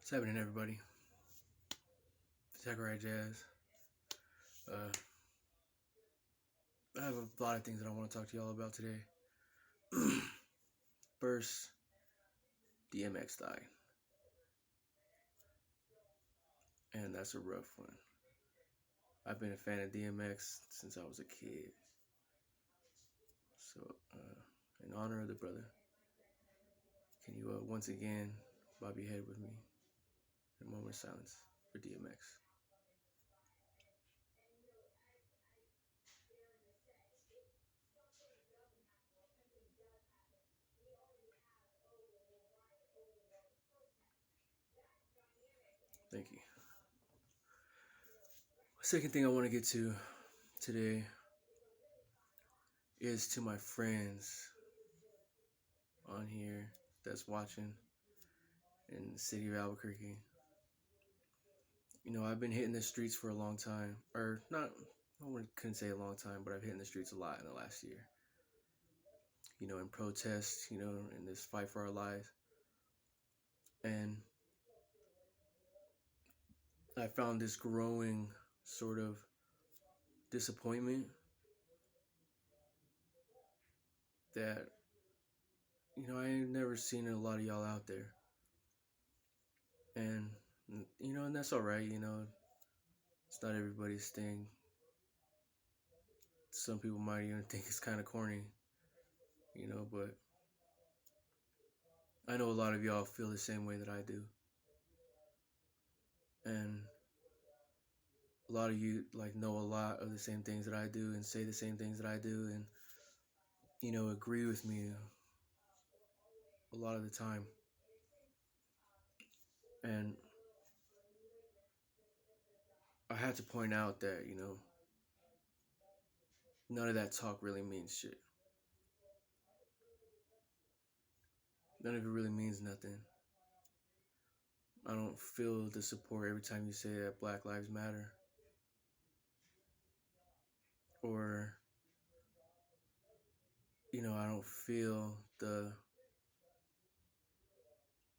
What's happening, everybody? Sakurai Jazz. Uh, I have a lot of things that I want to talk to y'all about today. First, DMX died, and that's a rough one. I've been a fan of DMX since I was a kid. So, in honor of the brother, can you once again bob your head with me in a moment of silence for DMX? Thank you. Second thing I want to get to today is to my friends on here that's watching in the city of Albuquerque. I've been hitting the streets for a long time, or not. Couldn't say a long time, but I've hit the streets a lot in the last year. In protest, in this fight for our lives, and I found this growing sort of disappointment that I ain't never seen a lot of y'all out there, and and that's all right. It's not everybody's thing. Some people might even think it's kind of corny, but I know a lot of y'all feel the same way that I do. And a lot of you know a lot of the same things that I do and say the same things that I do and agree with me a lot of the time. And I had to point out that, none of that talk really means shit. None of it really means nothing. I don't feel the support every time you say that Black Lives Matter. Or, I don't feel the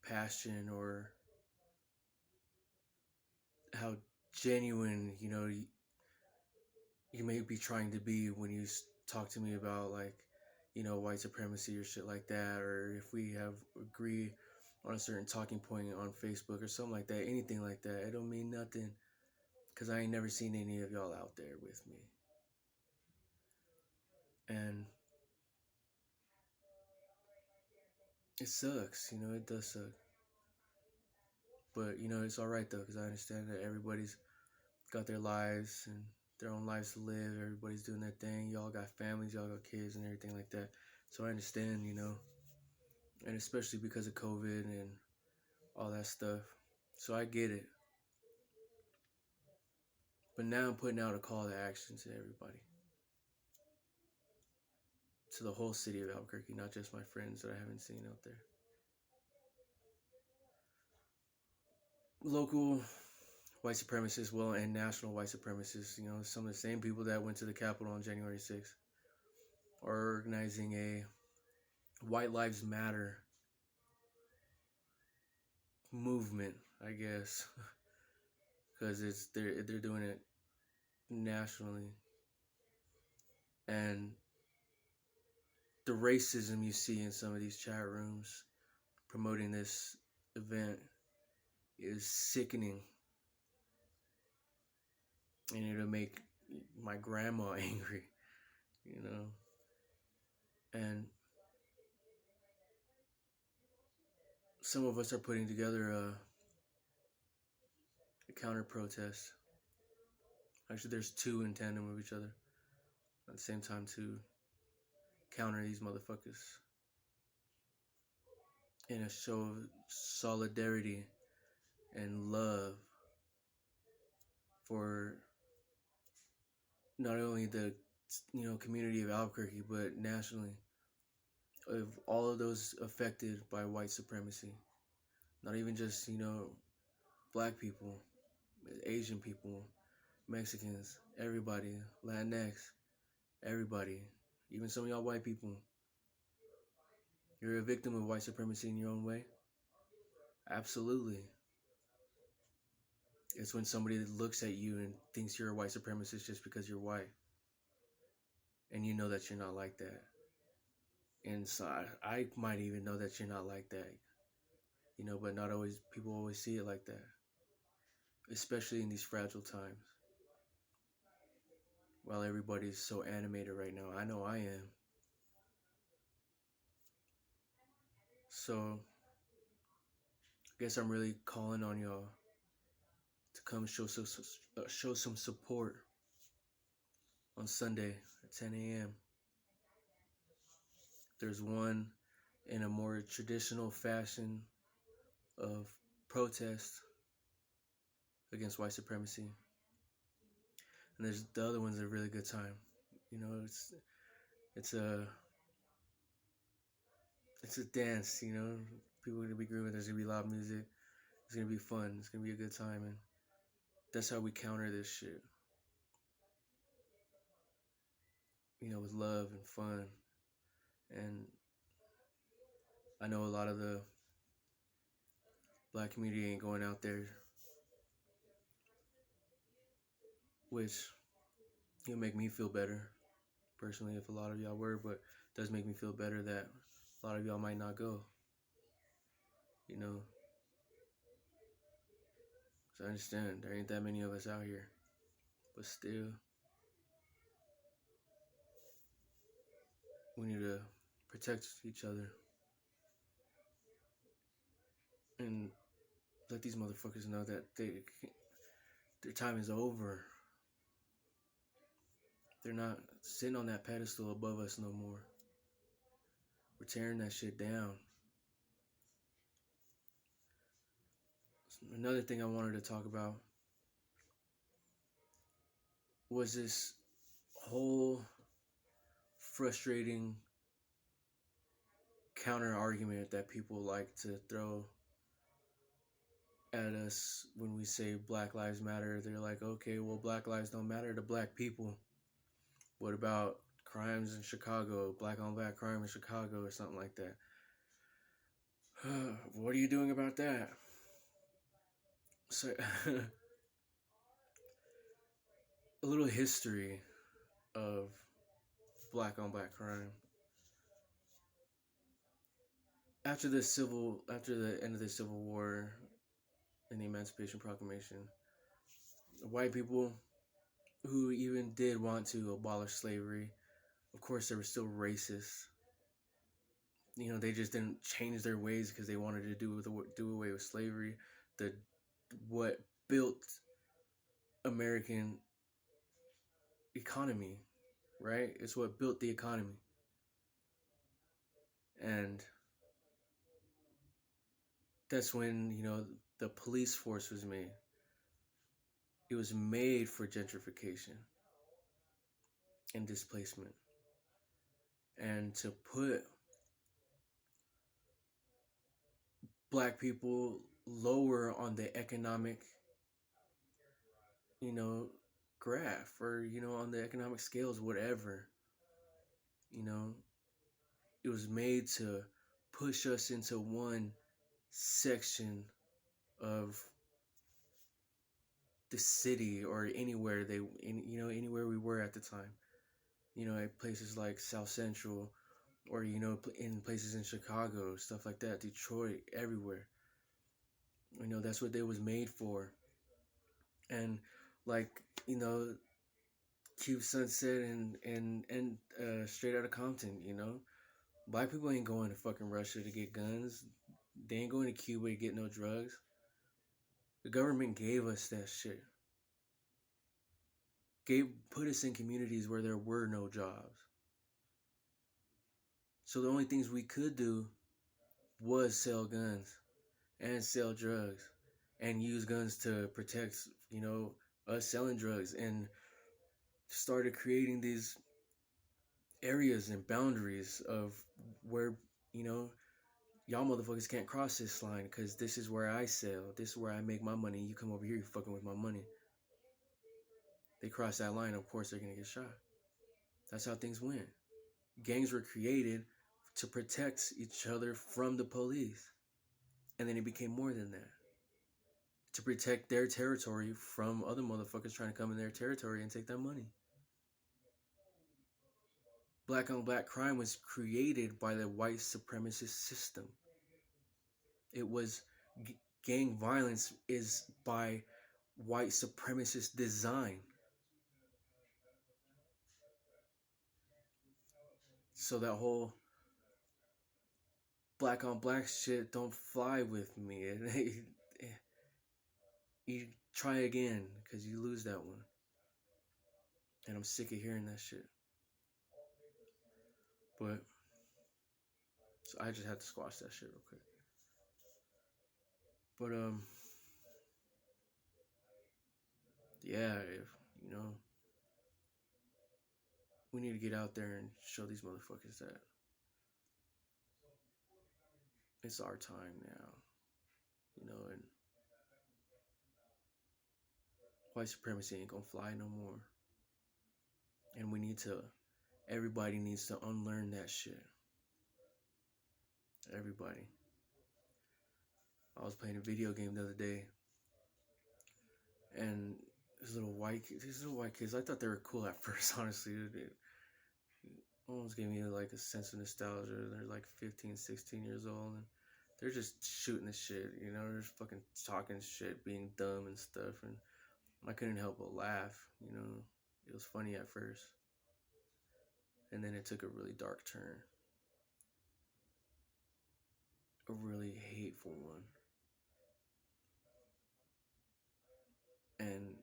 passion or how genuine, you may be trying to be when you talk to me about white supremacy or shit like that, or if we have agree on a certain talking point on Facebook or something like that, anything like that, it don't mean nothing because I ain't never seen any of y'all out there with me. And it sucks, it does suck. But, it's alright though, because I understand that everybody's got their lives and their own lives to live. Everybody's doing their thing. Y'all got families, y'all got kids and everything like that. So I understand, and especially because of COVID and all that stuff. So I get it. But now I'm putting out a call to action to everybody. To the whole city of Albuquerque, not just my friends that I haven't seen out there. Local white supremacists, and national white supremacists, some of the same people that went to the Capitol on January 6th are organizing a White Lives Matter movement, I guess, because they're doing it nationally, and the racism you see in some of these chat rooms promoting this event is sickening, and it'll make my grandma angry, and some of us are putting together a counter protest. Actually, there's two in tandem with each other at the same time to counter these motherfuckers in a show of solidarity and love for not only the community of Albuquerque but nationally, of all of those affected by white supremacy. Not even just black people, Asian people, Mexicans, everybody, Latinx, everybody, even some of y'all white people. You're a victim of white supremacy in your own way. Absolutely. It's when somebody looks at you and thinks you're a white supremacist just because you're white, and you know that you're not like that. And so I might even know that you're not like that, but not always. People always see it like that, especially in these fragile times. While everybody's so animated right now, I know I am. So I guess I'm really calling on y'all to come show some support on Sunday at 10 a.m. There's one in a more traditional fashion of protest against white supremacy, and there's the other one's a really good time. It's a it's a dance. People are gonna be grooving. There's gonna be loud music. It's gonna be fun. It's gonna be a good time, and that's how we counter this shit. With love and fun. And I know a lot of the black community ain't going out there, which make me feel better personally if a lot of y'all were, but it does make me feel better that a lot of y'all might not go. So I understand there ain't that many of us out here, but still, we need to protect each other and let these motherfuckers know that their time is over. They're not sitting on that pedestal above us no more. We're tearing that shit down. Another thing I wanted to talk about was this whole frustrating counter argument that people like to throw at us when we say Black Lives Matter. They're like, okay, well, Black lives don't matter to black people. What about crimes in Chicago, black on black crime in Chicago or something like that? What are you doing about that? So, a little history of black on black crime. After the end of the Civil War and the Emancipation Proclamation, white people who even did want to abolish slavery, of course, they were still racist. They just didn't change their ways because they wanted to do away with slavery. What built American economy, right? It's what built the economy. And that's when, the police force was made. It was made for gentrification and displacement. And to put black people lower on the economic, graph or, on the economic scales, whatever. It was made to push us into one section of the city or anywhere anywhere we were at the time. At places like South Central or, in places in Chicago, stuff like that, Detroit, everywhere. That's what they was made for. And like, Cube Sunset and Straight Outta Compton, black people ain't going to fucking Russia to get guns. They ain't going to Cuba to get no drugs. The government gave us that shit. Put us in communities where there were no jobs. So the only things we could do was sell guns and sell drugs and use guns to protect, us selling drugs, and started creating these areas and boundaries of where, y'all motherfuckers can't cross this line because this is where I sell. This is where I make my money. You come over here, you fucking with my money. They cross that line, of course they're going to get shot. That's how things went. Gangs were created to protect each other from the police. And then it became more than that. to protect their territory from other motherfuckers trying to come in their territory and take that money. Black on black crime was created by the white supremacist system. It was gang violence is by white supremacist design. So that whole black on black shit don't fly with me. You try again because you lose that one. And I'm sick of hearing that shit. But so I just had to squash that shit real quick. But yeah, if you know, we need to get out there and show these motherfuckers that it's our time now. You know, and white supremacy ain't gonna fly no more. And we need to, everybody needs to unlearn that shit. Everybody. I was playing a video game the other day, and these little white kids, I thought they were cool at first, honestly. It almost gave me like a sense of nostalgia. They're like 15, 16 years old, and they're just shooting the shit, you know, they're just fucking talking shit, being dumb and stuff, and I couldn't help but laugh, you know. It was funny at first, and then it took a really dark turn. A really hateful one. And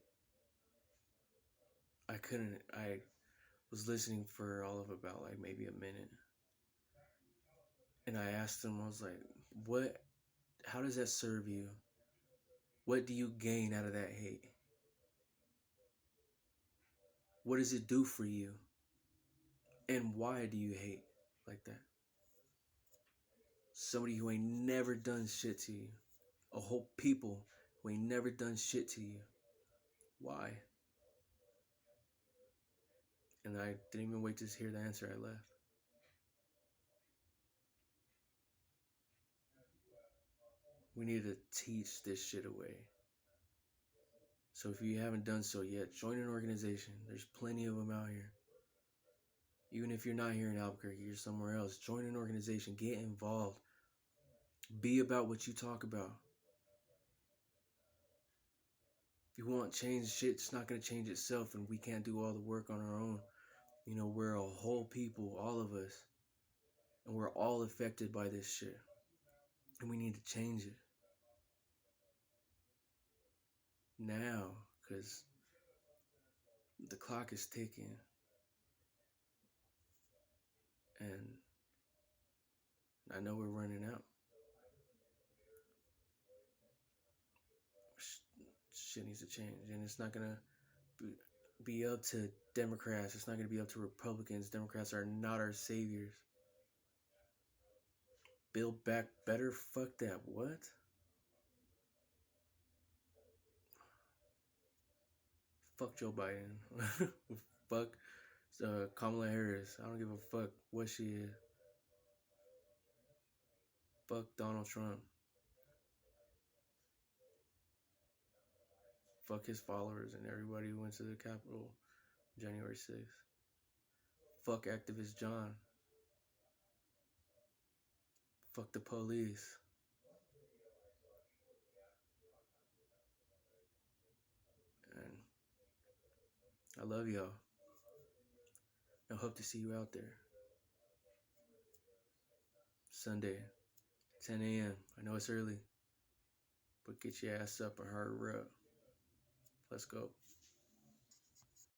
I was listening for all of about like maybe a minute. And I asked him, I was like, how does that serve you? What do you gain out of that hate? What does it do for you? And why do you hate like that? Somebody who ain't never done shit to you. A whole people who ain't never done shit to you. Why? And I didn't even wait to hear the answer. I left. We need to teach this shit away. So if you haven't done so yet, join an organization. There's plenty of them out here. Even if you're not here in Albuquerque, you're somewhere else, join an organization. Get involved. Be about what you talk about. If you want change, shit's not going to change itself, and we can't do all the work on our own. You know, we're a whole people, all of us. And we're all affected by this shit. And we need to change it. Now, because the clock is ticking. And I know we're running out. Shit needs to change. And it's not going to be up to Democrats. It's not going to be up to Republicans. Democrats are not our saviors. Build back better? Fuck that. What? Fuck Joe Biden. Fuck Kamala Harris. I don't give a fuck what she is. Fuck Donald Trump. Fuck his followers and everybody who went to the Capitol January 6th. Fuck activist John. Fuck the police. And I love y'all. I hope to see you out there. Sunday, 10 a.m. I know it's early, but get your ass up and hurry up. Let's go.